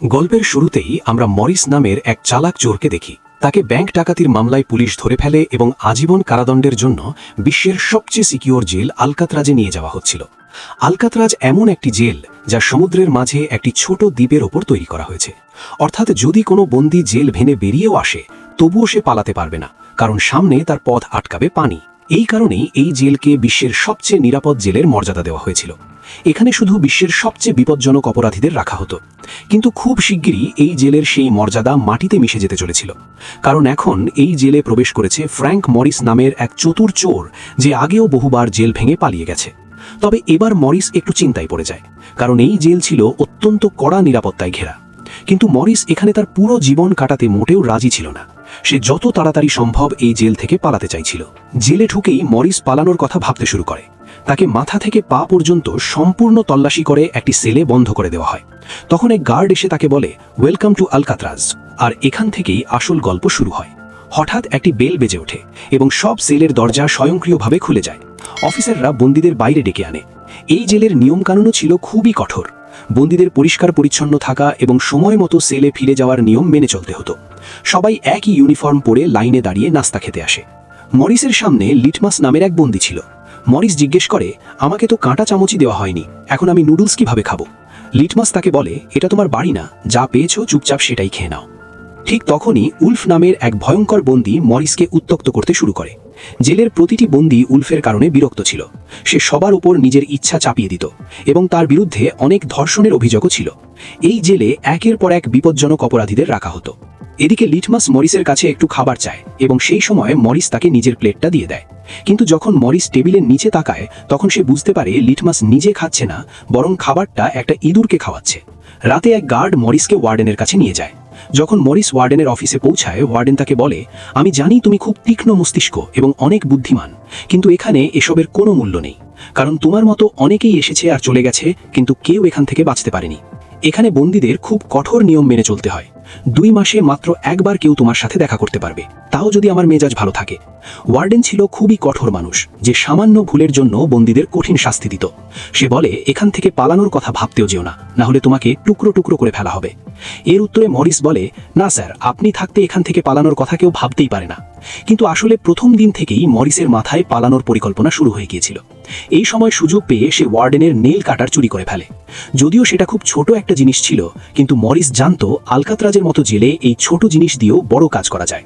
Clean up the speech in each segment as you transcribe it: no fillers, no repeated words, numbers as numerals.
গল্পের শুরুতেই আমরা মরিস নামের এক চালাক চোরকে দেখি। তাকে ব্যাংক ডাকাতির মামলায় পুলিশ ধরে ফেলে এবং আজীবন কারাদণ্ডের জন্য বিশ্বের সবচেয়ে সিকিউর জেল আলকাতরাজে নিয়ে যাওয়া হচ্ছিল। আলকাতরাজ এমন একটি জেল যা সমুদ্রের মাঝে একটি ছোট দ্বীপের ওপর তৈরি করা হয়েছে। অর্থাৎ যদি কোনো বন্দী জেল ভেঙে বেরিয়েও আসে তবুও সে পালাতে পারবে না, কারণ সামনে তার পথ আটকাবে পানি। এই কারণেই এই জেলকে বিশ্বের সবচেয়ে নিরাপদ জেলের মর্যাদা দেওয়া হয়েছিল। এখানে শুধু বিশ্বের সবচেয়ে বিপজ্জনক অপরাধীদের রাখা হতো। কিন্তু খুব শিগগিরই এই জেলের সেই মর্যাদা মাটিতে মিশে যেতে চলেছিল, কারণ এখন এই জেলে প্রবেশ করেছে ফ্র্যাঙ্ক মরিস নামের এক চতুর চোর, যে আগেও বহুবার জেল ভেঙে পালিয়ে গেছে। তবে এবার মরিস একটু চিন্তায় পড়ে যায়, কারণ এই জেল ছিল অত্যন্ত কড়া নিরাপত্তায় ঘেরা। কিন্তু মরিস এখানে তার পুরো জীবন কাটাতে মোটেও রাজি ছিল না। সে যত তাড়াতাড়ি সম্ভব এই জেল থেকে পালাতে চাইছিল। জেলে ঢুকেই মরিস পালানোর কথা ভাবতে শুরু করে। তাকে মাথা থেকে পা পর্যন্ত সম্পূর্ণ তল্লাশি করে একটি সেলে বন্ধ করে দেওয়া হয়। তখন এক গার্ড এসে তাকে বলে, ওয়েলকাম টু আলকাতরাজ। আর এখান থেকেই আসল গল্প শুরু হয়। হঠাৎ একটি বেল বেজে ওঠে এবং সব সেলের দরজা স্বয়ংক্রিয়ভাবে খুলে যায়। অফিসাররা বন্দীদের বাইরে ডেকে আনে। এই জেলের নিয়মকানুনও ছিল খুবই কঠোর। বন্দীদের পরিষ্কার পরিচ্ছন্ন থাকা এবং সময় মতো সেলে ফিরে যাওয়ার নিয়ম মেনে চলতে হতো। সবাই একই ইউনিফর্ম পরে লাইনে দাঁড়িয়ে নাস্তা খেতে আসে। মরিসের সামনে লিটমাস নামের এক বন্দী ছিল। মরিস জিজ্ঞেস করে, আমাকে তো কাঁটা চামচি দেওয়া হয়নি, এখন আমি নুডলস কিভাবে খাবো? লিটমাস তাকে বলে, এটা তোমার বাড়ি না, যা পেয়েছো চুপচাপ সেটাই খেয়ে নাও। ঠিক তখনই উলফ নামের এক ভয়ঙ্কর বন্দী মরিসকে উত্ত্যক্ত করতে শুরু করে। জেলের প্রতিটি বন্দী উলফের কারণে বিরক্ত ছিল। সে সবার উপর নিজের ইচ্ছা চাপিয়ে দিত এবং তার বিরুদ্ধে অনেক ধর্ষণের অভিযোগও ছিল। এই জেলে একের পর এক বিপজ্জনক অপরাধীদের রাখা হতো। এদিকে লিটমাস মরিসের কাছে একটু খাবার চায় এবং সেই সময় মরিস তাকে নিজের প্লেটটা দিয়ে দেয়। কিন্তু যখন মরিস টেবিলের নিচে তাকায় তখন সে বুঝতে পারে লিটমাস নিজে খাচ্ছে না, বরং খাবারটা একটা ইঁদুরকে খাওয়াচ্ছে। রাতে এক গার্ড মরিসকে ওয়ার্ডেনের কাছে নিয়ে যায়। যখন মরিস ওয়ার্ডেনের অফিসে পৌঁছায়, ওয়ার্ডেন তাকে বলে, আমি জানি তুমি খুব তীক্ষ্ণ মস্তিষ্ক এবং অনেক বুদ্ধিমান, কিন্তু এখানে এসবের কোনো মূল্য নেই, কারণ তোমার মতো অনেকেই এসেছে আর চলে গেছে, কিন্তু কেউ এখান থেকে বাঁচতে পারেনি। এখানে বন্দীদের খুব কঠোর নিয়ম মেনে চলতে হয়। 2 মাসে মাত্র একবার কেউ তোমার সাথে দেখা করতে পারবে, তাও যদি আমার মেজাজ ভালো থাকে। ওয়ার্ডেন ছিল খুবই কঠোর মানুষ, যে সামান্য ভুলের জন্য বন্দীদের কঠিন শাস্তি দিত। সে বলে, এখান থেকে পালানোর কথা ভাবতেও যেও না, না হলে তোমাকে টুকরো টুকরো করে ফেলা হবে। এর উত্তরে মরিস বলে, না স্যার, আপনি থাকতে এখান থেকে পালানোর কথা কেউ ভাবতেই পারে না। কিন্তু আসলে প্রথম দিন থেকেই মরিসের মাথায় পালানোর পরিকল্পনা শুরু হয়ে গিয়েছিল। এই সময় সুযোগ পেয়ে সে ওয়ার্ডেনের নেল কাটার চুরি করে ফেলে। যদিও সেটা খুব ছোট একটা জিনিস ছিল, কিন্তু মরিস জানতো আলকাতরাজের মতো জেলে এই ছোট জিনিস দিয়েও বড় কাজ করা যায়।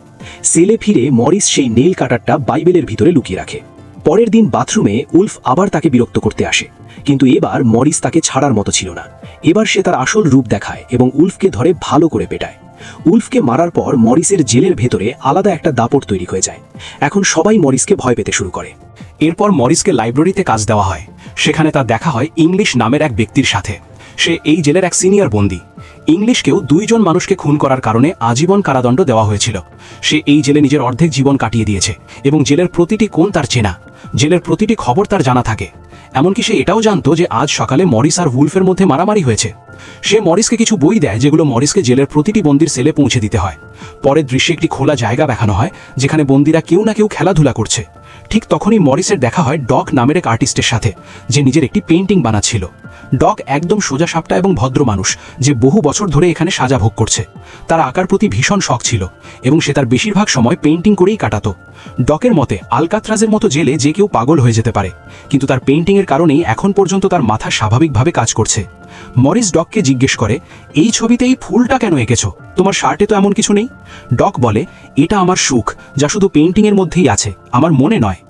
সেলে ফিরে মরিস সেই নেল কাটারটা বাইবেলের ভিতরে লুকিয়ে রাখে। পরের দিন বাথরুমে উলফ আবার তাকে বিরক্ত করতে আসে, কিন্তু এবার মরিস তাকে ছাড়ার মতো ছিল না। এবার সে তার আসল রূপ দেখায় এবং উলফকে ধরে ভালো করে পেটায়। উলফকে মারার পর মরিসের জেলের ভেতরে আলাদা একটা দাপট তৈরি হয়ে যায়। এখন সবাই মরিসকে ভয় পেতে শুরু করে। এরপর মরিসকে লাইব্রেরিতে কাজ দেওয়া হয়। সেখানে তার দেখা হয় ইংলিশ নামের এক ব্যক্তির সাথে। সে এই জেলের এক সিনিয়র বন্দী। ইংলিশকেও 2 জন মানুষকে খুন করার কারণে আজীবন কারাদণ্ড দেওয়া হয়েছিল। সে এই জেলে নিজের অর্ধেক জীবন কাটিয়ে দিয়েছে এবং জেলের প্রতিটি কোণ তার চেনা, জেলের প্রতিটি খবর তার জানা থাকে। এমনকি সে এটাও জানতো যে আজ সকালে মরিস আর উলফের মধ্যে মারামারি হয়েছে। সে মরিসকে কিছু বই দেয়, যেগুলো মরিসকে জেলের প্রতিটি বন্দির সেলে পৌঁছে দিতে হয়। পরের দৃশ্যে একটি খোলা জায়গা দেখানো হয়, যেখানে বন্দীরা কেউ না কেউ খেলাধুলা করছে। ঠিক তখনই মরিসের দেখা হয় ডক নামের এক আর্টিস্টের সাথে, যে নিজের একটি পেইন্টিং বানাচ্ছিল। ডক একদম সোজা সাপটা এবং ভদ্র মানুষ, যে বহু বছর ধরে এখানে সাজা ভোগ করছে। তার আঁকার প্রতি ভীষণ শখ ছিল এবং সে তার বেশিরভাগ সময় পেইন্টিং করেই কাটাতো। ডকের মতে আলকাতরাজের মতো জেলে যে কেউ পাগল হয়ে যেতে পারে, কিন্তু তার পেইন্টিংয়ের কারণেই এখন পর্যন্ত তার মাথা স্বাভাবিকভাবে কাজ করছে। মরিস ডককে জিজ্ঞেস করে, এই ছবিতে এই ফুলটা কেন এঁকেছো? তোমার শার্টে তো এমন কিছু নেই। ডক বলে, এটা আমার সুখ, যা শুধু পেইন্টিংয়ের মধ্যেই আছে, আমার মনে নয়।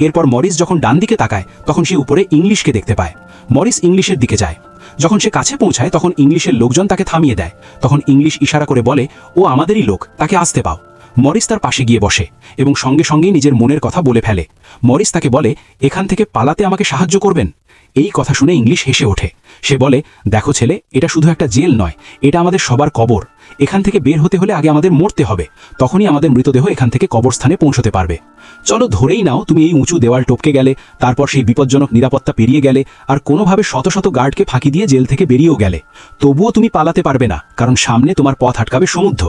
এরপর মরিস যখন ডান দিকে তাকায় তখন সে উপরে ইংলিশকে দেখতে পায়। মরিস ইংলিশের দিকে যায়। যখন সে কাছে পৌঁছায় তখন ইংলিশের লোকজন তাকে থামিয়ে দেয়। তখন ইংলিশ ইশারা করে বলে, ও আমাদেরই লোক, তাকে আসতে পাও। মরিস তার পাশে গিয়ে বসে এবং সঙ্গে সঙ্গেই নিজের মনের কথা বলে ফেলে। মরিস তাকে বলে, এখান থেকে পালাতে আমাকে সাহায্য করবেন? এই কথা শুনে ইংলিশ হেসে ওঠে। সে বলে, দেখো ছেলে, এটা শুধু একটা জেল নয়, এটা আমাদের সবার কবর। এখান থেকে বের হতে হলে আগে আমাদের মরতে হবে, তখনই আমাদের মৃতদেহ এখান থেকে কবরস্থানে পৌঁছতে পারবে। চলো ধরেই নাও তুমি এই উঁচু দেওয়াল টপকে গেলে, তারপর সেই বিপজ্জনক নিরাপত্তা পেরিয়ে গেলে, আর কোনোভাবে শত শত গার্ডকে ফাঁকি দিয়ে জেল থেকে বেরিয়েও গেলে, তবুও তুমি পালাতে পারবে না, কারণ সামনে তোমার পথ আটকাবে সমুদ্র।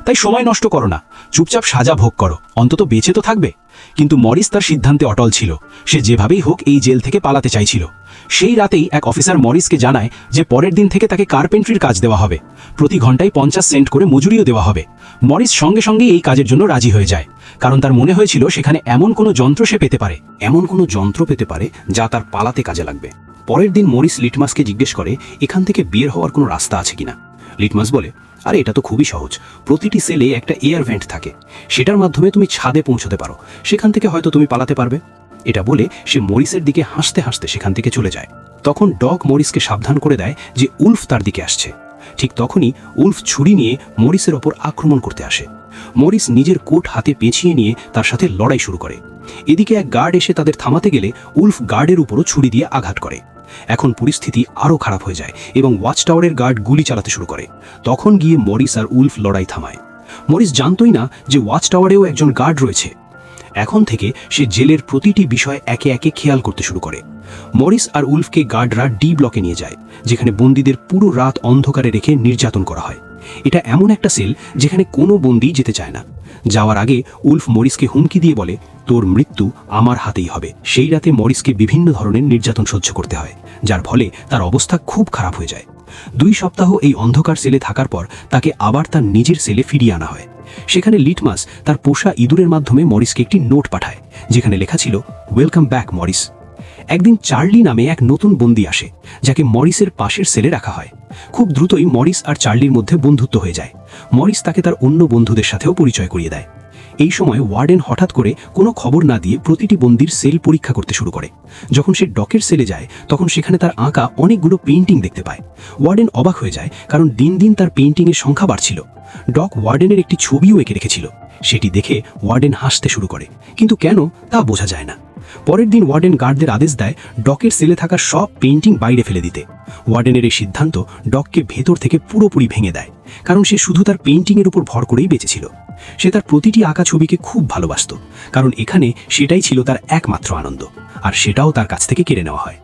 তাই সময় নষ্ট করো না, চুপচাপ সাজা ভোগ করো, অন্তত বেঁচে তো থাকবে। কিন্তু মরিস তার সিদ্ধান্তে অটল ছিল। সে যেভাবেই হোক এই জেল থেকে পালাতে চাইছিল। সেই রাতেই এক অফিসার মরিসকে জানায় যে পরের দিন থেকে তাকে কার্পেন্ট্রির কাজ দেওয়া হবে, প্রতি ঘন্টায় 50 সেন্ট করে মজুরিও দেওয়া হবে। মরিস সঙ্গে সঙ্গে এই কাজের জন্য রাজি হয়ে যায়, কারণ তার মনে হয়েছিল সেখানে এমন কোনো যন্ত্র সে পেতে পারে, যা তার পালাতে কাজে লাগবে। পরের দিন মরিস লিটমাসকে জিজ্ঞেস করে এখান থেকে বের হওয়ার কোনো রাস্তা আছে কিনা। লিটমাস বলে, আরে এটা তো খুবই সহজ, প্রতিটি সেলে একটা এয়ার ভেন্ট থাকে, সেটার মাধ্যমে তুমি ছাদে পৌঁছতে পারো, সেখান থেকে হয়তো তুমি পালাতে পারবে। এটা বলে সে মরিসের দিকে হাসতে হাসতে সেখান থেকে চলে যায়। তখন ডগ মরিসকে সাবধান করে দেয় যে উলফ তার দিকে আসছে। ঠিক তখনই উলফ ছুরি নিয়ে মরিসের ওপর আক্রমণ করতে আসে। মরিস নিজের কোট হাতে পেঁচিয়ে নিয়ে তার সাথে লড়াই শুরু করে। এদিকে এক গার্ড এসে তাদের থামাতে গেলে উলফ গার্ডের উপরও ছুরি দিয়ে আঘাত করে। এখন পরিস্থিতি আরও খারাপ হয়ে যায় এবং ওয়াচ টাওয়ারের গার্ড গুলি চালাতে শুরু করে। তখন গিয়ে মরিস আর উলফ লড়াই থামায়। মরিস জানতই না যে ওয়াচ টাওয়ারেও একজন গার্ড রয়েছে। এখন থেকে সে জেলের প্রতিটি বিষয় একে একে খেয়াল করতে শুরু করে। মরিস আর উলফকে গার্ডরা ডি ব্লকে নিয়ে যায়, যেখানে বন্দীদের পুরো রাত অন্ধকারে রেখে নির্যাতন করা হয়। এটা এমন একটা সেল যেখানে কোনো বন্দী যেতে চায় না। যাওয়ার আগে উলফ মরিসকে হুমকি দিয়ে বলে, তোর মৃত্যু আমার হাতেই হবে। সেই রাতে মরিসকে বিভিন্ন ধরনের নির্যাতন সহ্য করতে হয়, যার ফলে তার অবস্থা খুব খারাপ হয়ে যায়। 2 সপ্তাহ এই অন্ধকার সেলে থাকার পর তাকে আবার তার নিজের সেলে ফিরিয়ে আনা হয়। সেখানে লিটমাস তার পোষা ইঁদুরের মাধ্যমে মরিসকে একটি নোট পাঠায়, যেখানে লেখা ছিল, ওয়েলকাম ব্যাক মরিস। একদিন চার্লি নামে এক নতুন বন্দী আসে, যাকে মরিসের পাশের সেলে রাখা হয়। খুব দ্রুতই মরিস আর চার্লির মধ্যে বন্ধুত্ব হয়ে যায়। মরিস তাকে তার অন্য বন্ধুদের সাথেও পরিচয় করিয়ে দেয়। এই সময় ওয়ার্ডেন হঠাৎ করে কোনো খবর না দিয়ে প্রতিটি বন্দীর সেল পরীক্ষা করতে শুরু করে। যখন সে ডকের সেলে যায় তখন সেখানে তার আঁকা অনেকগুলো পেইন্টিং দেখতে পায়। ওয়ার্ডেন অবাক হয়ে যায়, কারণ দিন দিন তার পেইন্টিংয়ের সংখ্যা বাড়ছিল। ডক ওয়ার্ডেনের একটি ছবিও এঁকে রেখেছিল। সেটি দেখে ওয়ার্ডেন হাসতে শুরু করে, কিন্তু কেন তা বোঝা যায় না। পরের দিন ওয়ার্ডেন গার্ডদের আদেশ দেয় ডকের সেলে থাকা সব পেইন্টিং বাইরে ফেলে দিতে। ওয়ার্ডেনের এই সিদ্ধান্ত ডককে ভেতর থেকে পুরোপুরি ভেঙে দেয়, কারণ সে শুধু তার পেইন্টিংয়ের উপর ভর করেই বেঁচেছিল। সে তার প্রতিটি আঁকা ছবিকে খুব ভালোবাসত, কারণ এখানে সেটাই ছিল তার একমাত্র আনন্দ, আর সেটাও তার কাছ থেকে কেড়ে নেওয়া হয়।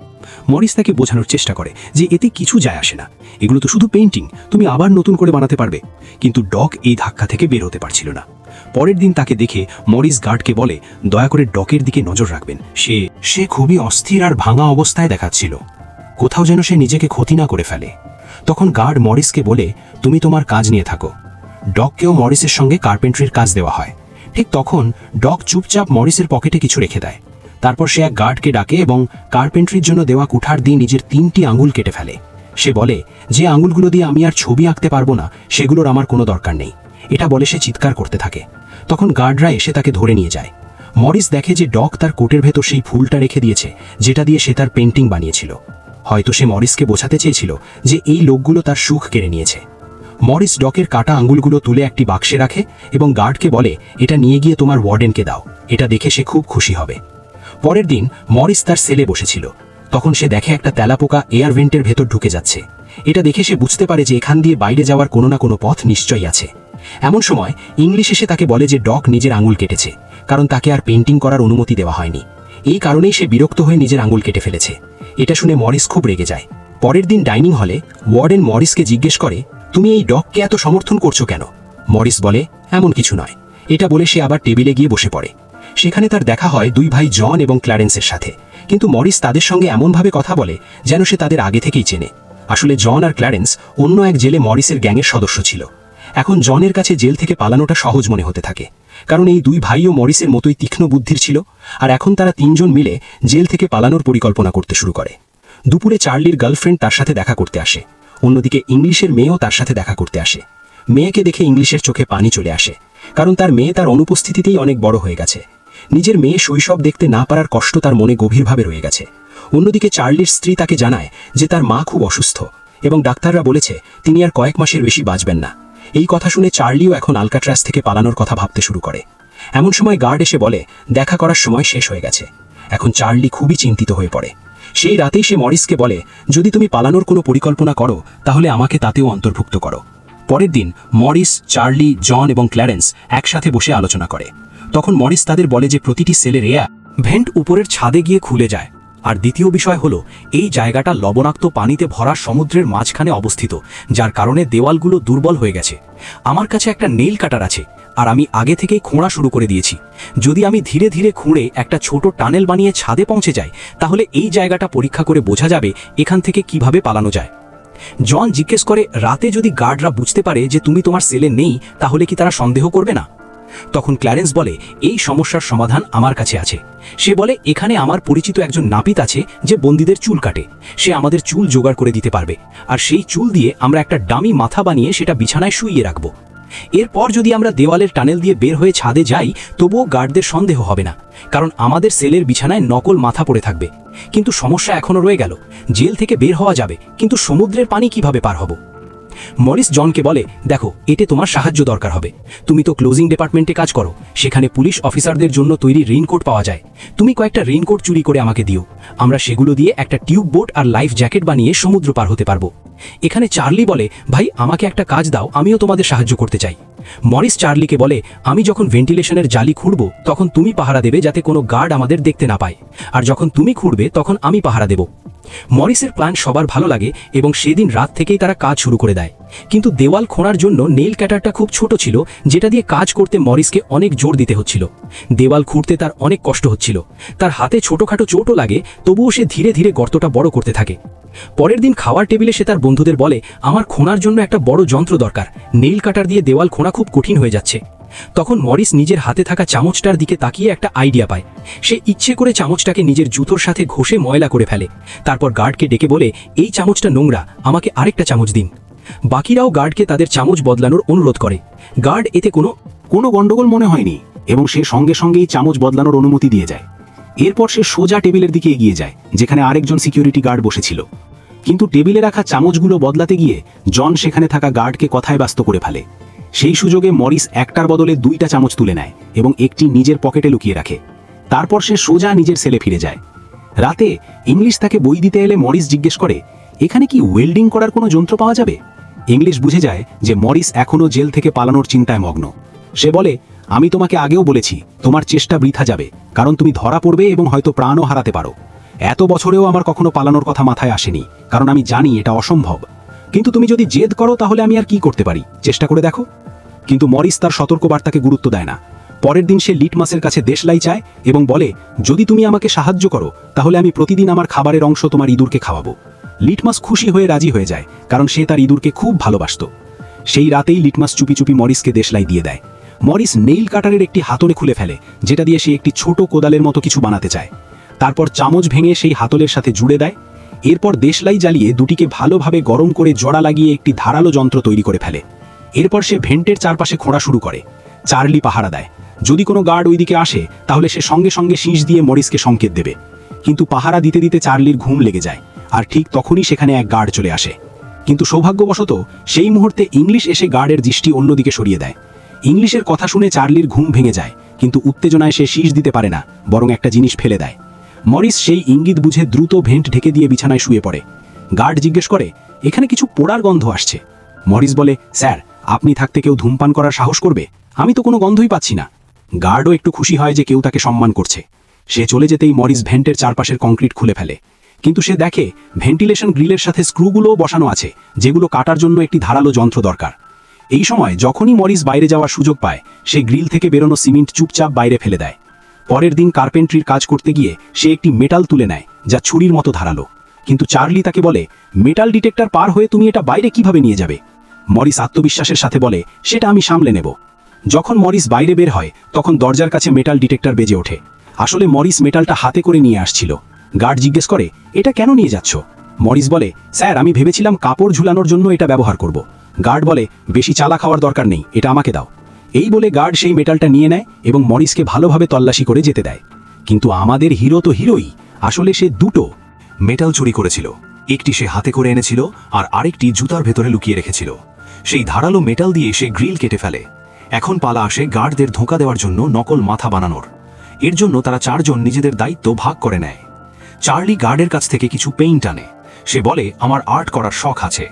মরিস তাকে বোঝানোর চেষ্টা করে যে এতে কিছু যায় আসে না, এগুলো তো শুধু পেইন্টিং, তুমি আবার নতুন করে বানাতে পারবে। কিন্তু ডক এই ধাক্কা থেকে বের হতে পারছিল না। পরের দিন তাকে দেখে মরিস গার্ডকে বলে, দয়া করে ডকের দিকে নজর রাখবেন, সে খুবই অস্থির আর ভাঙা অবস্থায় দেখাচ্ছিল, কোথাও যেন সে নিজেকে ক্ষতি না করে ফেলে। তখন গার্ড মরিসকে বলে, তুমি তোমার কাজ নিয়ে থাকো। ডককেও মরিসের সঙ্গে কার্পেন্ট্রির কাজ দেওয়া হয়। ঠিক তখন ডক চুপচাপ মরিসের পকেটে কিছু রেখে দেয়। তারপর সে এক গার্ডকে ডাকে এবং কার্পেন্ট্রির জন্য দেওয়া কুঠার দিয়ে নিজের 3টি আঙুল কেটে ফেলে। সে বলে, যে আঙুলগুলো দিয়ে আমি আর ছবি আঁকতে পারবো না সেগুলোর আমার কোনো দরকার নেই। এটা বলে সে চিৎকার করতে থাকে। তখন গার্ডরা এসে তাকে ধরে নিয়ে যায়। মরিস দেখে যে ডক তার কোটের ভেতর সেই ফুলটা রেখে দিয়েছে, যেটা দিয়ে সে তার পেইন্টিং বানিয়েছিল। হয়তো সে মরিসকে বোঝাতে চেয়েছিল যে এই লোকগুলো তার সুখ কেড়ে নিয়েছে। মরিস ডকের কাটা আঙুলগুলো তুলে একটি বাক্সে রাখে এবং গার্ডকে বলে, এটা নিয়ে গিয়ে তোমার ওয়ার্ডেনকে দাও, এটা দেখে সে খুব খুশি হবে। পরের দিন মরিস তার সেলে বসেছিল। তখন সে দেখে একটা তেলাপোকা এয়ার ভেন্টের ভেতর ঢুকে যাচ্ছে। এটা দেখে সে বুঝতে পারে যে এখান দিয়ে বাইরে যাওয়ার কোনো না কোনো পথ নিশ্চয়ই আছে। এমন সময় ইংলিশ এসে তাকে বলে যে ডক নিজের আঙুল কেটেছে, কারণ তাকে আর পেইন্টিং করার অনুমতি দেওয়া হয়নি। এই কারণেই সে বিরক্ত হয়ে নিজের আঙুল কেটে ফেলেছে। এটা শুনে মরিস খুব রেগে যায়। পরের দিন ডাইনিং হলে ওয়ার্ডেন মরিসকে জিজ্ঞেস করে, তুমি এই ডককে এত সমর্থন করছো কেন? মরিস বলে, এমন কিছু নয়। এটা বলে সে আবার টেবিলে গিয়ে বসে পড়ে। সেখানে তার দেখা হয় 2 ভাই জন এবং ক্ল্যারেন্সের সাথে, কিন্তু মরিস তাদের সঙ্গে এমনভাবে কথা বলে যেন সে তাদের আগে থেকেই চেনে। আসলে জন আর ক্ল্যারেন্স অন্য এক জেলে মরিসের গ্যাংয়ের সদস্য ছিল। এখন জনের কাছে জেল থেকে পালানোটা সহজ মনে হতে থাকে, কারণ এই 2 ভাইও মরিসের মতোই তীক্ষ্ণ বুদ্ধির ছিল। আর এখন তারা 3 জন মিলে জেল থেকে পালানোর পরিকল্পনা করতে শুরু করে। দুপুরে চার্লির গার্লফ্রেন্ড তার সাথে দেখা করতে আসে। অন্যদিকে ইংলিশের মেয়েও তার সাথে দেখা করতে আসে। মেয়েকে দেখে ইংলিশের চোখে পানি চলে আসে, কারণ তার মেয়ে তার অনুপস্থিতিতেই অনেক বড় হয়ে গেছে। নিজের মেয়ে শৈশব দেখতে না পারার কষ্ট তার মনে গভীরভাবে রয়ে গেছে। অন্যদিকে চার্লির স্ত্রী তাকে জানায় যে তার মা খুব অসুস্থ এবং ডাক্তাররা বলেছে তিনি আর কয়েক মাসের বেশি বাঁচবেন না। এই কথা শুনে চার্লিও এখন আলকাট্রাস থেকে পালানোর কথা ভাবতে শুরু করে। এমন সময় গার্ড এসে বলে, দেখা করার সময় শেষ হয়ে গেছে। এখন চার্লি খুবই চিন্তিত হয়ে পড়ে। সেই রাতেই সে মরিসকে বলে, যদি তুমি পালানোর কোনো পরিকল্পনা করো তাহলে আমাকে তাতেও অন্তর্ভুক্ত করো। পরের দিন মরিস, চার্লি, জন এবং ক্ল্যারেন্স একসাথে বসে আলোচনা করে। তখন মরিস তাদের বলে যে প্রতিটি সেলের ভেন্ট উপরের ছাদে গিয়ে খুলে যায়। আর দ্বিতীয় বিষয় হলো, এই জায়গাটা লবণাক্ত পানিতে ভরা সমুদ্রের মাঝখানে অবস্থিত, যার কারণে দেওয়ালগুলো দুর্বল হয়ে গেছে। আমার কাছে একটা নেইল কাটার আছে, আর আমি আগে থেকেই খোঁড়া শুরু করে দিয়েছি। যদি আমি ধীরে ধীরে খুঁড়ে একটা ছোট টানেল বানিয়ে ছাদে পৌঁছে যাই, তাহলে এই জায়গাটা পরীক্ষা করে বোঝা যাবে এখান থেকে কিভাবে পালানো যায়। জন জিজ্ঞেস করে, রাতে যদি গার্ডরা বুঝতে পারে যে তুমি তোমার সেলে নেই, তাহলে কি তারা সন্দেহ করবে না? তখন ক্ল্যারেন্স বলে, এই সমস্যার সমাধান আমার কাছে আছে। সে বলে, এখানে আমার পরিচিত একজন নাপিত আছে যে বন্দীদের চুল কাটে। সে আমাদের চুল জোগাড় করে দিতে পারবে, আর সেই চুল দিয়ে আমরা একটা ডামি মাথা বানিয়ে সেটা বিছানায় শুইয়ে রাখব। এরপর যদি আমরা দেওয়ালের টানেল দিয়ে বের হয়ে ছাদে যাই, তবুও গার্ডদের সন্দেহ হবে না, কারণ আমাদের সেলের বিছানায় নকল মাথা পড়ে থাকবে। কিন্তু সমস্যা এখনও রয়ে গেল, জেল থেকে বের হওয়া যাবে, কিন্তু সমুদ্রের পানি কিভাবে পার হব? মরিস জনকে বলে, দেখো, এতে তোমার সাহায্য দরকার হবে। তুমি তো ক্লোজিং ডিপার্টমেন্টে কাজ করো, সেখানে পুলিশ অফিসারদের জন্য তৈরি রেইনকোট পাওয়া যায়। তুমি কয়েকটা রেইনকোট চুরি করে আমাকে দিও, আমরা সেগুলো দিয়ে একটা টিউব বোট আর লাইফ জ্যাকেট বানিয়ে সমুদ্র পার হতে পারবো। এখানে চার্লি বলে, ভাই, আমাকে একটা কাজ দাও, আমিও তোমাদের সাহায্য করতে চাই। মরিস চার্লিকে বলে, আমি যখন ভেন্টিলেশনের জালি খুঁড়ব, তখন তুমি পাহারা দেবে যাতে কোনো গার্ড আমাদের দেখতে না পায়, আর যখন তুমি খুঁড়বে তখন আমি পাহারা দেব। মরিসের প্ল্যান সবার ভালো লাগে এবং সেদিন রাত থেকেই তারা কাজ শুরু করে দেয়। কিন্তু দেওয়াল খোঁড়ার জন্য নেইল কাটারটা খুব ছোট ছিল, যেটা দিয়ে কাজ করতে মরিসকে অনেক জোর দিতে হচ্ছিল। দেওয়াল খুঁড়তে তার অনেক কষ্ট হচ্ছিল, তার হাতে ছোটখাটো চোটও লাগে, তবুও সে ধীরে ধীরে গর্তটা বড় করতে থাকে। পরের দিন খাওয়ার টেবিলে সে তার বন্ধুদের বলে, আমার খোঁড়ার জন্য একটা বড় যন্ত্র দরকার, নেইল কাটার দিয়ে দেওয়াল খোঁড়া খুব কঠিন হয়ে যাচ্ছে। তখন মরিস নিজের হাতে থাকা চামচটার দিকে তাকিয়ে একটা আইডিয়া পায়। সে ইচ্ছে করে চামচটাকে নিজের জুতোর সাথে ঘষে ময়লা করে ফেলে। তারপর গার্ডকে ডেকে বলে, এই চামচটা নোংরা, আমাকে আরেকটা চামচ দিন। বাকিরাও গার্ডকে তাদের চামচ বদলানোর অনুরোধ করে। গার্ড এতে কোনো গন্ডগোল মনে হয়নি এবং সে সঙ্গে সঙ্গেই চামচ বদলানোর অনুমতি দিয়ে যায়। এরপর সে সোজা টেবিলের দিকে এগিয়ে যায়, যেখানে আরেকজন সিকিউরিটি গার্ড বসেছিল। কিন্তু টেবিলে রাখা চামচগুলো বদলাতে গিয়ে জন সেখানে থাকা গার্ডকে কথায় ব্যস্ত করে ফেলে। সেই সুযোগে মরিস একটার বদলে দুইটা চামচ তুলে নেয় এবং একটি নিজের পকেটে লুকিয়ে রাখে। তারপর সে সোজা নিজের সেলে ফিরে যায়। রাতে ইংলিশ তাকে বই দিতে এলে মরিস জিজ্ঞেস করে, এখানে কি ওয়েল্ডিং করার কোনো যন্ত্র পাওয়া যাবে? ইংলিশ বুঝে যায় যে মরিস এখনও জেল থেকে পালানোর চিন্তায় মগ্ন। সে বলে, আমি তোমাকে আগেও বলেছি, তোমার চেষ্টা বৃথা যাবে, কারণ তুমি ধরা পড়বে এবং হয়তো প্রাণও হারাতে পারো। এত বছরেও আমার কখনো পালানোর কথা মাথায় আসেনি, কারণ আমি জানি এটা অসম্ভব। কিন্তু তুমি যদি জেদ করো তাহলে আমি আর কি করতে পারি, চেষ্টা করে দেখো। কিন্তু মরিস তার সতর্কবার্তাকে গুরুত্ব দেয় না। পরের দিন সে লিটমাসের কাছে দেশলাই চায় এবং বলে, যদি তুমি আমাকে সাহায্য করো তাহলে আমি প্রতিদিন আমার খাবারের অংশ তোমার ইঁদুরকে খাওয়াবো। লিটমাস খুশি হয়ে রাজি হয়ে যায়, কারণ সে তার ইঁদুরকে খুব ভালোবাসত। সেই রাতেই লিটমাস চুপি চুপি মরিসকে দেশলাই দিয়ে দেয়। মরিস নেইল কাটারের একটি হাতলে খুলে ফেলে, যেটা দিয়ে সে একটি ছোট কোদালের মতো কিছু বানাতে চায়। তারপর চামচ ভেঙে সেই হাতলের সাথে জুড়ে দেয়। এরপর দেশলাই জ্বালিয়ে দুটিকে ভালোভাবে গরম করে জোড়া লাগিয়ে একটি ধারালো যন্ত্র তৈরি করে ফেলে। এরপর সে ভেন্টের চারপাশে খোঁড়া শুরু করে। চার্লি পাহারা দেয়, যদি কোনো গার্ড ওইদিকে আসে তাহলে সে সঙ্গে সঙ্গে শীষ দিয়ে মরিসকে সংকেত দেবে। কিন্তু পাহারা দিতে দিতে চার্লির ঘুম লেগে যায়, আর ঠিক তখনই সেখানে এক গার্ড চলে আসে। কিন্তু সৌভাগ্যবশত সেই মুহূর্তে ইংলিশ এসে গার্ডের দৃষ্টি অন্যদিকে সরিয়ে দেয়। ইংলিশের কথা শুনে চার্লির ঘুম ভেঙে যায়, কিন্তু উত্তেজনায় সে শীষ দিতে পারে না, বরং একটা জিনিস ফেলে দেয়। মরিস সেই ইঙ্গিত বুঝে দ্রুত ভেন্ট ঢেকে দিয়ে বিছানায় শুয়ে পড়ে। গার্ড জিজ্ঞেস করে, এখানে কিছু পোড়ার গন্ধ আসছে। মরিস বলে, স্যার, আপনি থাকতে কেউ ধূমপান করার সাহস করবে? আমি তো কোনো গন্ধই পাচ্ছি না। গার্ডও একটু খুশি হয় যে কেউ তাকে সম্মান করছে। সে চলে যেতেই মরিস ভেন্টের চারপাশের কংক্রিট খুলে ফেলে। কিন্তু সে দেখে ভেন্টিলেশন গ্রিলের সাথে স্ক্রুগুলোও বসানো আছে, যেগুলো কাটার জন্য একটি ধারালো যন্ত্র দরকার। এই সময় যখনই মরিস বাইরে যাওয়ার সুযোগ পায়, সে গ্রিল থেকে বেরোনো সিমেন্ট চুপচাপ বাইরে ফেলে দেয়। পরের দিন কার্পেন্ট্রির কাজ করতে গিয়ে সে একটি মেটাল তুলে নেয়, যা ছুরির মতো ধারালো। কিন্তু চার্লি তাকে বলে, মেটাল ডিটেক্টর পার হয়ে তুমি এটা বাইরে কিভাবে নিয়ে যাবে? মরিস আত্মবিশ্বাসের সাথে বলে, সেটা আমি সামলে নেব। যখন মরিস বাইরে বের হয়, তখন দরজার কাছে মেটাল ডিটেক্টর বেজে ওঠে। আসলে মরিস মেটালটা হাতে করে নিয়ে আসছিল। গার্ড জিজ্ঞেস করে, এটা কেন নিয়ে যাচ্ছ? মরিস বলে, স্যার, আমি ভেবেছিলাম কাপড় ঝুলানোর জন্য এটা ব্যবহার করব। গার্ড বলে, বেশি চালা খাওয়ার দরকার নেই, এটা আমাকে দাও। এই বলে গার্ড সেই মেটালটা নিয়ে নেয় এবং মরিসকে ভালোভাবে তল্লাশি করে যেতে দেয়। কিন্তু আমাদের হিরো তো হিরোই, আসলে সে দুটো মেটাল চুরি করেছিল। একটি সে হাতে করে এনেছিল, আর আরেকটি জুতার ভেতরে লুকিয়ে রেখেছিল। সেই ধারালো মেটাল দিয়ে সে গ্রিল কেটে ফেলে। এখন পালা আসে গার্ডদের ধোঁকা দেওয়ার জন্য নকল মাথা বানানোর। এর জন্য তারা চারজন নিজেদের দায়িত্ব ভাগ করে নেয়। চার্লি গার্ডের কাছ থেকে কিছু পেইন্ট আনে। সে বলে, আমার আর্ট করার শখ আছে।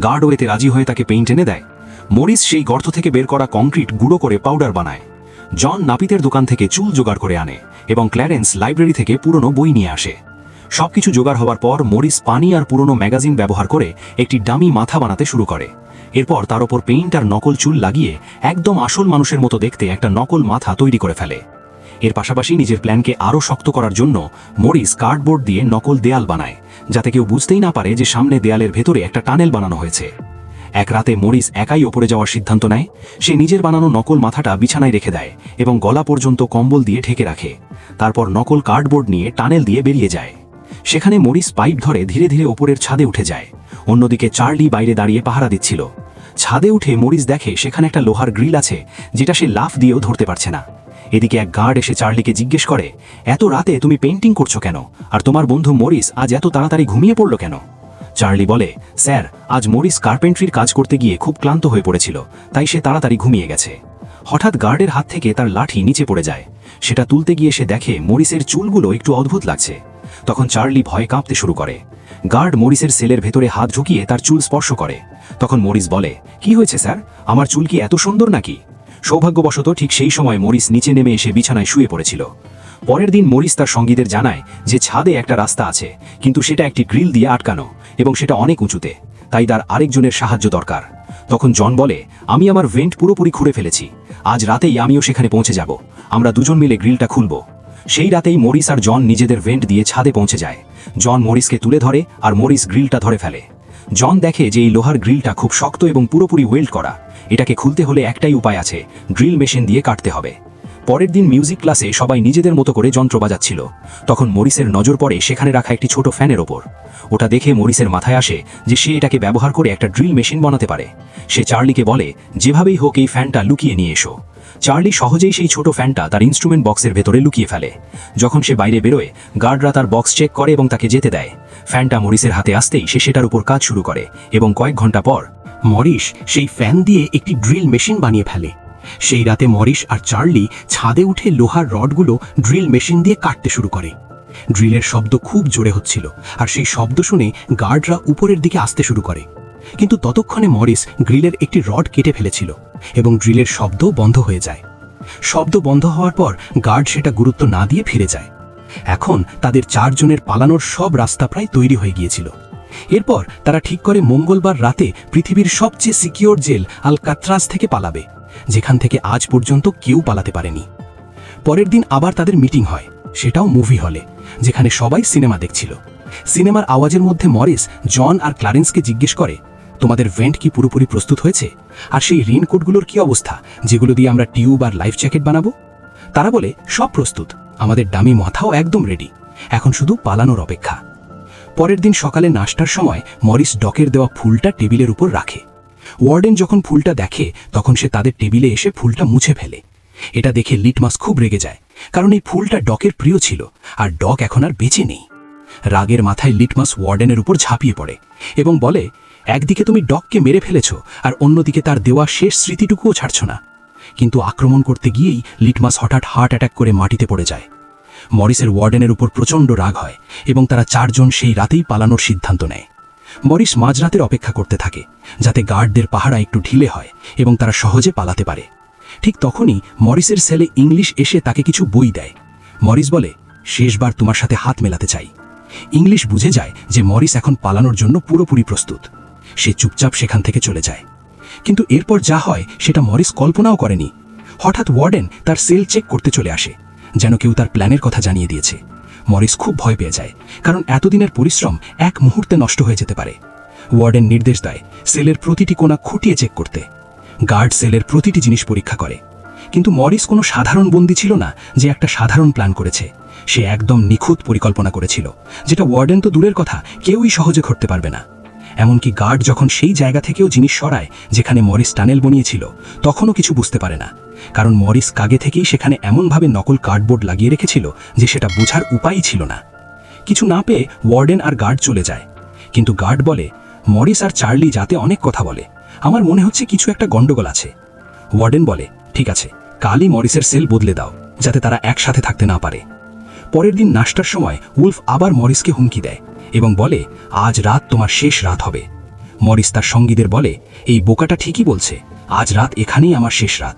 গার্ডও এতে রাজি হয়ে তাকে পেইন্ট এনে দেয়। মরিস সেই গর্ত থেকে বের করা কংক্রিট গুঁড়ো করে পাউডার বানায়। জন নাপিতের দোকান থেকে চুল জোগাড় করে আনে এবং ক্ল্যারেন্স লাইব্রেরি থেকে পুরনো বই নিয়ে আসে। সবকিছু জোগাড় হওয়ার পর মরিস পানি আর পুরনো ম্যাগাজিন ব্যবহার করে একটি ডামি মাথা বানাতে শুরু করে। এরপর তার ওপর পেইন্ট আর নকল চুল লাগিয়ে একদম আসল মানুষের মতো দেখতে একটা নকল মাথা তৈরি করে ফেলে। এর পাশাপাশি নিজের প্ল্যানকে আরও শক্ত করার জন্য মরিস কার্ডবোর্ড দিয়ে নকল দেয়াল বানায়, যাতে কেউ বুঝতেই না পারে যে সামনে দেয়ালের ভেতরে একটা টানেল বানানো হয়েছে। এক রাতে মরিস একাই ওপরে যাওয়ার সিদ্ধান্ত নেয়। সে নিজের বানানো নকল মাথাটা বিছানায় রেখে দেয় এবং গলা পর্যন্ত কম্বল দিয়ে ঢেকে রাখে। তারপর নকল কার্ডবোর্ড নিয়ে টানেল দিয়ে বেরিয়ে যায়। সেখানে মরিস পাইপ ধরে ধীরে ধীরে ওপরের ছাদে উঠে যায়। অন্যদিকে চার্লি বাইরে দাঁড়িয়ে পাহারা দিচ্ছিল। ছাদে উঠে মরিস দেখে সেখানে একটা লোহার গ্রিল আছে, যেটা সে লাফ দিয়েও ধরতে পারছে না। এদিকে এক গার্ড এসে চার্লিকে জিজ্ঞেস করে, এত রাতে তুমি পেইন্টিং করছো কেন, আর তোমার বন্ধু মরিস আজ এত তাড়াতাড়ি ঘুমিয়ে পড়ল কেন? চার্লি বলে, স্যার, আজ মরিস কার্পেন্ট্রির কাজ করতে গিয়ে খুব ক্লান্ত হয়ে পড়েছিল, তাই সে তাড়াতাড়ি ঘুমিয়ে গেছে। হঠাৎ গার্ডের হাত থেকে তার লাঠি নিচে পড়ে যায়। সেটা তুলতে গিয়ে সে দেখে মরিসের চুলগুলো একটু অদ্ভুত লাগছে। তখন চার্লি ভয়ে কাঁপতে শুরু করে। গার্ড মরিসের সেলের ভেতরে হাত ঢুকিয়ে তার চুল স্পর্শ করে। তখন মরিস বলে, কি হয়েছে স্যার, আমার চুল কি এত সুন্দর নাকি? সৌভাগ্যবশত ঠিক সেই সময় মরিস নিচে নেমে এসে বিছানায় শুয়ে পড়েছিল। পরের দিন মরিস তার সঙ্গীদের জানায় যে ছাদে একটা রাস্তা আছে, কিন্তু সেটা একটি গ্রিল দিয়ে আটকানো এবং সেটা অনেক উঁচুতে, তাই তার আরেকজনের সাহায্য দরকার। তখন জন বলে, আমি আমার ভেন্ট পুরোপুরি খুঁড়ে ফেলেছি, আজ রাতেই আমিও সেখানে পৌঁছে যাব, আমরা দুজন মিলে গ্রিলটা খুলব। সেই রাতেই মরিস আর জন নিজেদের ভেন্ট দিয়ে ছাদে পৌঁছে যায়। জন মরিসকে তুলে ধরে আর মরিস গ্রিলটা ধরে ফেলে। জন দেখে যে এই লোহার গ্রিলটা খুব শক্ত এবং পুরোপুরি ওয়েল্ড করা। এটাকে খুলতে হলে একটাই উপায় আছে, ড্রিল মেশিন দিয়ে কাটতে হবে। পরের দিন মিউজিক ক্লাসে সবাই নিজেদের মতো করে যন্ত্র বাজাচ্ছিল। তখন মরিসের নজর পড়ে সেখানে রাখা একটি ছোট ফ্যানের ওপর। ওটা দেখে মরিসের মাথায় আসে যে সে এটাকে ব্যবহার করে একটা ড্রিল মেশিন বানাতে পারে। সে চার্লিকে বলে, যেভাবেই হোক এই ফ্যানটা লুকিয়ে নিয়ে এসো। চার্লি সহজেই সেই ছোট ফ্যানটা তার ইনস্ট্রুমেন্ট বক্সের ভেতরে লুকিয়ে ফেলে। যখন সে বাইরে বেরোয়, গার্ডরা তার বক্স চেক করে এবং তাকে যেতে দেয়। ফ্যানটা মরিসের হাতে আসতেই সে সেটার উপর কাজ শুরু করে এবং কয়েক ঘন্টা পর মরিস সেই ফ্যান দিয়ে একটি ড্রিল মেশিন বানিয়ে ফেলে। সেই রাতে মরিস আর চার্লি ছাদে উঠে লোহার রডগুলো ড্রিল মেশিন দিয়ে কাটতে শুরু করে। ড্রিলের শব্দ খুব জোরে হচ্ছিল, আর সেই শব্দ শুনে গার্ডরা উপরের দিকে আসতে শুরু করে। কিন্তু ততক্ষণে মরিস গ্রিলের একটি রড কেটে ফেলেছিল এবং ড্রিলের শব্দ বন্ধ হয়ে যায়। শব্দ বন্ধ হওয়ার পর গার্ড সেটা গুরুত্ব না দিয়ে ফিরে যায়। এখন তাদের চারজনের পালানোর সব রাস্তা প্রায় তৈরি হয়ে গিয়েছিল। এরপর তারা ঠিক করে মঙ্গলবার রাতে পৃথিবীর সবচেয়ে সিকিউর জেল আলকাত্রাজ থেকে পালাবে, যেখান থেকে আজ পর্যন্ত কেউ পালাতে পারেনি। পরের দিন আবার তাদের মিটিং হয়, সেটাও মুভি হলে, যেখানে সবাই সিনেমা দেখছিল। সিনেমার আওয়াজের মধ্যে মরিস জন আর ক্লারেন্সকে জিজ্ঞেস করে, তোমাদের ভেন্ট কি পুরোপুরি প্রস্তুত হয়েছে? আর সেই রেইনকোটগুলোর কি অবস্থা, যেগুলো দিয়ে আমরা টিউব আর লাইফ জ্যাকেট বানাবো? তারা বলে, সব প্রস্তুত, আমাদের ডামি মাথাও একদম রেডি, এখন শুধু পালানোর অপেক্ষা। পরের দিন সকালে নাস্তার সময় মরিস ডকের দেওয়া ফুলটা টেবিলের উপর রাখে। ওয়ার্ডেন যখন ফুলটা দেখে, তখন সে তাদের টেবিলে এসে ফুলটা মুছে ফেলে। এটা দেখে লিটমাস খুব রেগে যায়, কারণ এই ফুলটা ডকের প্রিয় ছিল, আর ডক এখন আর বেঁচে নেই। রাগের মাথায় লিটমাস ওয়ার্ডেনের উপর ঝাঁপিয়ে পড়ে এবং বলে, একদিকে তুমি ডককে মেরে ফেলেছ, আর অন্যদিকে তার দেওয়া শেষ স্মৃতিটুকুও ছাড়ছ না। কিন্তু আক্রমণ করতে গিয়েই লিটমাস হঠাৎ হার্ট অ্যাটাক করে মাটিতে পড়ে যায়। মরিসের ওয়ার্ডেনের উপর প্রচণ্ড রাগ হয় এবং তারা চারজন সেই রাতেই পালানোর সিদ্ধান্ত নেয়। মরিস মাঝরাতের অপেক্ষা করতে থাকে, যাতে গার্ডদের পাহারা একটু ঢিলে হয় এবং তারা সহজে পালাতে পারে। ঠিক তখনই মরিসের সেলে ইংলিশ এসে তাকে কিছু বই দেয়। মরিস বলে, শেষবার তোমার সাথে হাত মেলাতে চাই। ইংলিশ বুঝে যায় যে মরিস এখন পালানোর জন্য পুরোপুরি প্রস্তুত। সে চুপচাপ সেখান থেকে চলে যায়। কিন্তু এরপর যা হয় সেটা মরিস কল্পনাও করেনি। হঠাৎ ওয়ার্ডেন তার সেল চেক করতে চলে আসে, যেন কেউ তার প্ল্যানের কথা জানিয়ে দিয়েছে। মরিস খুব ভয় পেয়ে যায়, কারণ এতদিনের পরিশ্রম এক মুহূর্তে নষ্ট হয়ে যেতে পারে। ওয়ার্ডেন নির্দেশ দেয় সেলের প্রতিটি কোণা খুঁটিয়ে চেক করতে। গার্ড সেলের প্রতিটি জিনিস পরীক্ষা করে, কিন্তু মরিস কোনো সাধারণ বন্দী ছিল না যে একটা সাধারণ প্ল্যান করেছে। সে একদম নিখুঁত পরিকল্পনা করেছিল, যেটা ওয়ার্ডেন তো দূরের কথা, কেউই সহজে করতে পারবে না। এমনকি গার্ড যখন সেই জায়গা থেকেও জিনিস সরায় যেখানে মরিস টানেল বানিয়েছিল, তখনও কিছু বুঝতে পারে না, কারণ মরিস আগে থেকেই সেখানে এমনভাবে নকল কার্ডবোর্ড লাগিয়ে রেখেছিল যে সেটা বোঝার উপায়ই ছিল না। কিছু না পেয়ে ওয়ার্ডেন আর গার্ড চলে যায়, কিন্তু গার্ড বলে, মরিস আর চার্লি যাতে অনেক কথা বলে, আমার মনে হচ্ছে কিছু একটা গন্ডগোল আছে। ওয়ার্ডেন বলে, ঠিক আছে, কালই মরিসের সেল বদলে দাও, যাতে তারা একসাথে থাকতে না পারে। পরের দিন নাস্তার সময় উলফ আবার মরিসকে হুমকি দেয় এবং বলে, আজ রাত তোমার শেষ রাত হবে। মরিস তার সঙ্গীদের বলে, এই বোকাটা ঠিকই বলছে, আজ রাত এখানেই আমার শেষ রাত।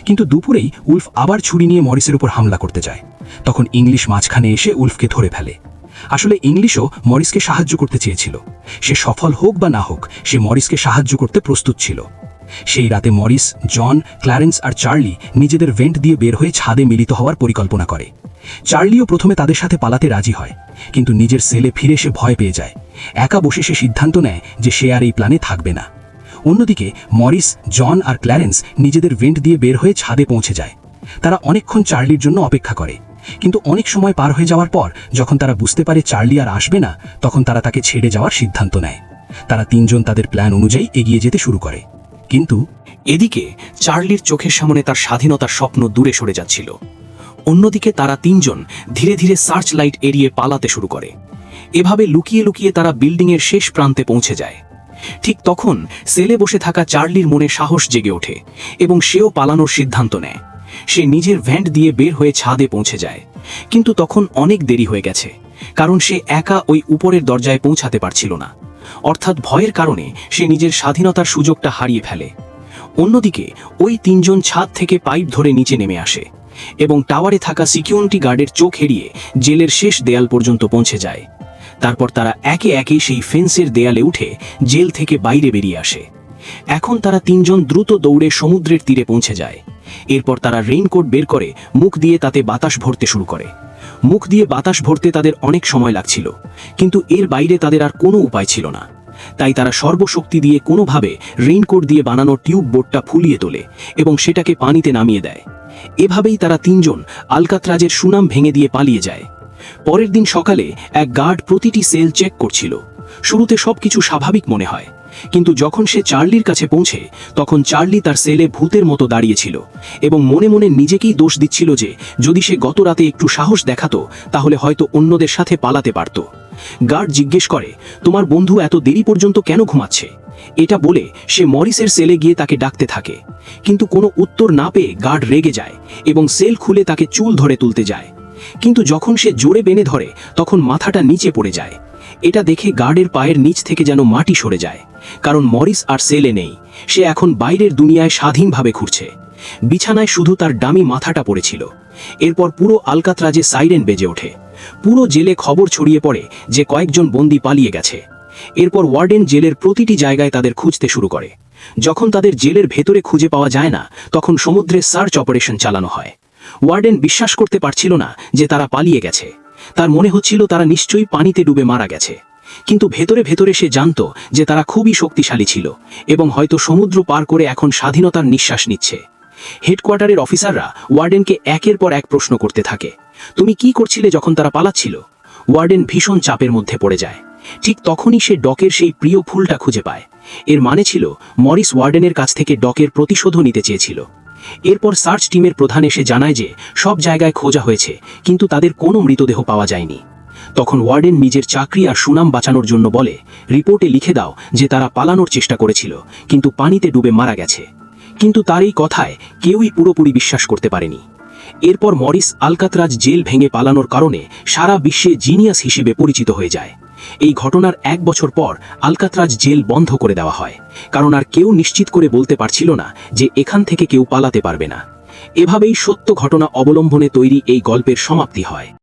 কিন্তু দুপুরেই উলফ আবার ছুরি নিয়ে মরিসের উপর হামলা করতে যায়। তখন ইংলিশ মাঝখানে এসে উলফকে ধরে ফেলে। আসলে ইংলিশও মরিসকে সাহায্য করতে চেয়েছিল। সে সফল হোক বা না হোক, সে মরিসকে সাহায্য করতে প্রস্তুত ছিল। সেই রাতে মরিস, জন, ক্ল্যারেন্স আর চার্লি নিজেদের ভেন্ট দিয়ে বের হয়ে ছাদে মিলিত হওয়ার পরিকল্পনা করে। চার্লিও প্রথমে তাদের সাথে পালাতে রাজি হয়, কিন্তু নিজের সেলে ফিরে সে ভয় পেয়ে যায়। একা বসে সে সিদ্ধান্ত নেয় যে সে আর এই প্ল্যানে থাকবে না। অন্যদিকে মরিস, জন আর ক্ল্যারেন্স নিজেদের ভেন্ট দিয়ে বের হয়ে ছাদে পৌঁছে যায়। তারা অনেকক্ষণ চার্লির জন্য অপেক্ষা করে, কিন্তু অনেক সময় পার হয়ে যাওয়ার পর যখন তারা বুঝতে পারে চার্লি আর আসবে না, তখন তারা তাকে ছেড়ে যাওয়ার সিদ্ধান্ত নেয়। তারা তিনজন তাদের প্ল্যান অনুযায়ী এগিয়ে যেতে শুরু করে। কিন্তু এদিকে চার্লির চোখের সামনে তার স্বাধীনতার স্বপ্ন দূরে সরে যাচ্ছিল। অন্যদিকে তারা তিনজন ধীরে ধীরে সার্চ লাইট এড়িয়ে পালাতে শুরু করে। এভাবে লুকিয়ে লুকিয়ে তারা বিল্ডিংয়ের শেষ প্রান্তে পৌঁছে যায়। ঠিক তখন সেলে বসে থাকা চার্লির মনে সাহস জেগে ওঠে এবং সেও পালানোর সিদ্ধান্ত নেয়। সে নিজের ভ্যান্ট দিয়ে বের হয়ে ছাদে পৌঁছে যায়, কিন্তু তখন অনেক দেরি হয়ে গেছে, কারণ সে একা ওই উপরের দরজায় পৌঁছাতে পারছিল না। অর্থাৎ ভয়ের কারণে সে নিজের স্বাধীনতার সুযোগটা হারিয়ে ফেলে। অন্যদিকে ওই তিনজন ছাদ থেকে পাইপ ধরে নিচে নেমে আসে এবং টাওয়ারে থাকা সিকিউরিটি গার্ডের চোখ এড়িয়ে জেলের শেষ দেয়াল পর্যন্ত পৌঁছে যায়। তারপর তারা একে একে সেই ফেন্সের দেয়ালে উঠে জেল থেকে বাইরে বেরিয়ে আসে। এখন তারা তিনজন দ্রুত দৌড়ে সমুদ্রের তীরে পৌঁছে যায়। এরপর তারা রেইনকোট বের করে মুখ দিয়ে তাতে বাতাস ভরতে শুরু করে। মুখ দিয়ে বাতাস ভরতে তাদের অনেক সময় লাগছিল, কিন্তু এর বাইরে তাদের আর কোনো উপায় ছিল না। তাই তারা সর্বশক্তি দিয়ে কোনোভাবে রেইনকোট দিয়ে বানানো টিউব বোটটা ফুলিয়ে তোলে এবং সেটাকে পানিতে নামিয়ে দেয়। এভাবেই তারা তিনজন আলকাত্রাজের সুনাম ভেঙে দিয়ে পালিয়ে যায়। পরের দিন সকালে এক গার্ড প্রতিটি সেল চেক করছিল। শুরুতে সবকিছু স্বাভাবিক মনে হয়, কিন্তু যখন সে চার্লির কাছে পৌঁছে তখন চার্লি তার সেলে ভূতের মতো দাঁড়িয়েছিল এবং মনে মনে নিজেকেই দোষ দিচ্ছিল যে যদি সে গত রাতে একটু সাহস দেখাতো তাহলে হয়তো অন্যদের সাথে পালাতে পারত। গার্ড জিজ্ঞেস করে, তোমার বন্ধু এত দেরি পর্যন্ত কেন ঘুমাচ্ছে? এটা বলে সে মরিসের সেলে গিয়ে তাকে ডাকতে থাকে, কিন্তু কোনো উত্তর না পেয়ে গার্ড রেগে যায় এবং সেল খুলে তাকে চুল ধরে তুলতে যায়। কিন্তু যখন সে জোরে বেঁধে ধরে তখন মাথাটা নিচে পড়ে যায়। এটা দেখে গার্ডের পায়ের নিচ থেকে যেন মাটি সরে যায়, কারণ মরিস আর সেলে নেই। সে এখন বাইরের দুনিয়ায় স্বাধীনভাবে ঘুরছে। বিছানায় শুধু তার ডামি মাথাটা পড়েছিল। এরপর পুরো আলকাত্রাজে সাইরেন বেজে ওঠে। পুরো জেলে খবর ছড়িয়ে পড়ে যে কয়েকজন বন্দী পালিয়ে গেছে। এরপর ওয়ার্ডেন জেলের প্রতিটি জায়গায় তাদের খুঁজতে শুরু করে। যখন তাদের জেলের ভেতরে খুঁজে পাওয়া যায় না, তখন সমুদ্রে সার্চ অপারেশন চালানো হয়। ওয়ার্ডেন বিশ্বাস করতে পারছিল না যে তারা পালিয়ে গেছে। তার মনে হচ্ছিল তারা নিশ্চয়ই পানিতে ডুবে মারা গেছে, কিন্তু ভেতরে ভেতরে সে জানত যে তারা খুবই শক্তিশালী ছিল এবং হয়তো সমুদ্র পার করে এখন স্বাধীনতার নিঃশ্বাস নিচ্ছে। হেডকোয়ার্টারের অফিসাররা ওয়ার্ডেনকে একের পর এক প্রশ্ন করতে থাকে, তুমি কি করছিলে যখন তারা পালাচ্ছিল? ওয়ার্ডেন ভীষণ চাপের মধ্যে পড়ে যায়। ঠিক তখনই সে ডকের সেই প্রিয় ফুলটা খুঁজে পায়। এর মানে ছিল মরিস ওয়ার্ডেনের কাছ থেকে ডকের প্রতিশোধও নিতে চেয়েছিল। এরপর সার্চ টিমের প্রধান এসে জানায় যে সব জায়গায় খোঁজা হয়েছে, কিন্তু তাদের কোনো মৃতদেহ পাওয়া যায়নি। তখন ওয়ার্ডেন নিজের চাকরি আর সুনাম বাঁচানোর জন্য বলে, রিপোর্টে লিখে দাও যে তারা পালানোর চেষ্টা করেছিল কিন্তু পানিতে ডুবে মারা গেছে। কিন্তু তার এই কথায় কেউই পুরোপুরি বিশ্বাস করতে পারেনি। এরপর মরিস আলকাত্রাজ জেল ভেঙে পালানোর কারণে সারা বিশ্বে জিনিয়াস হিসেবে পরিচিত হয়ে যায়। এই ঘটনার 1 বছর পর আলকাত্রাজ জেল বন্ধ করে দেওয়া হয়, কারণ আর কেউ নিশ্চিত করে বলতে পারছিল না যে এখান থেকে কেউ পালাতে পারবে না। এভাবেই সত্য ঘটনা অবলম্বনে তৈরি এই গল্পের সমাপ্তি হয়।